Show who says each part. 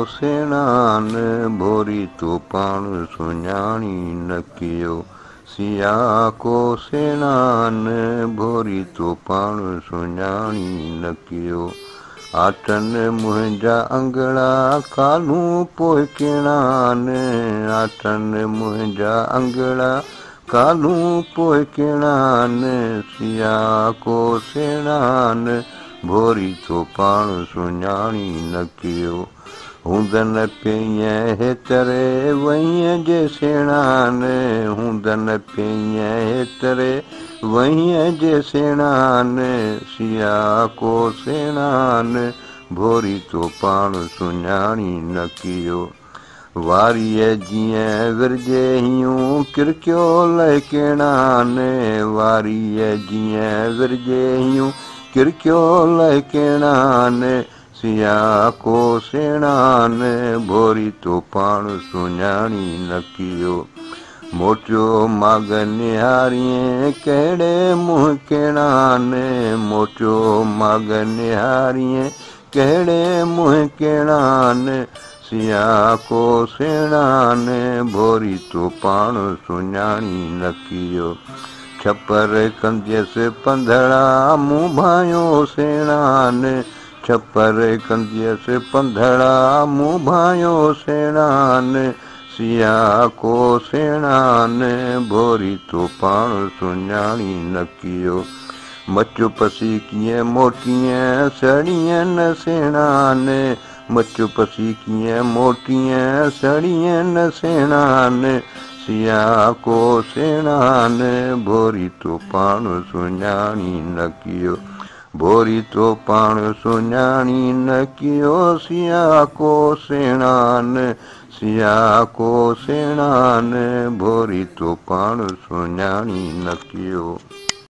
Speaker 1: सेणान भोरी तो पाण सुञाणी न कियो। सिया को सेणान भोरी तो पाण सुञाणी न कियो। आठन मुंहिंजा अंगड़ा कालूं पोइ किणान। आठन मुंहिंजा अंगड़ा कालूं पोइ किणान। सिया को सेणान भोरी तो पाण सुञाणी न कियो। हूंदन पेईं हेतरे वहीअ जे सेणान। हूंदन पेईं हेतरे वहीअ जे सेणान। सिया को सेणान भोरी तो पाण सुञाणी न कियो। वारीअ जीअं विरजे हियूं किरकियो लहकिणान। वारीअ जीअं विरजे हियूं किरकियो लहकिणान। सिया को सेणान भोरी तो पाण सुञाणी न कियो। मोटियो माग निहारियं कहिड़े मुंहुं किणान। मोटियो माग निहारियं कहिड़े मुंहुं किणान। सिया को सेणान भोरी तो पाण सुञाणी न कियो। छपर कंदियसि पंधड़ा मूं भायो सेणान। छपर कंदियसि पंधड़ा मूं भायो सेणान। सिया को सेणान भोरी तो पाण सुञाणी न कियो। मचु पसी कीअं मोटीअं सड़ियं न सेणान। मचु पसी कीअं मोटीअं सड़ियं न सेणान। सिया को सेणान भोरी तो पाण सुञाणी न कियो। भोरी तो पाण सुञाणी न कियो। सिया को सेणान। सिया को सेणान भोरी तो पाण सुञाणी न कियो।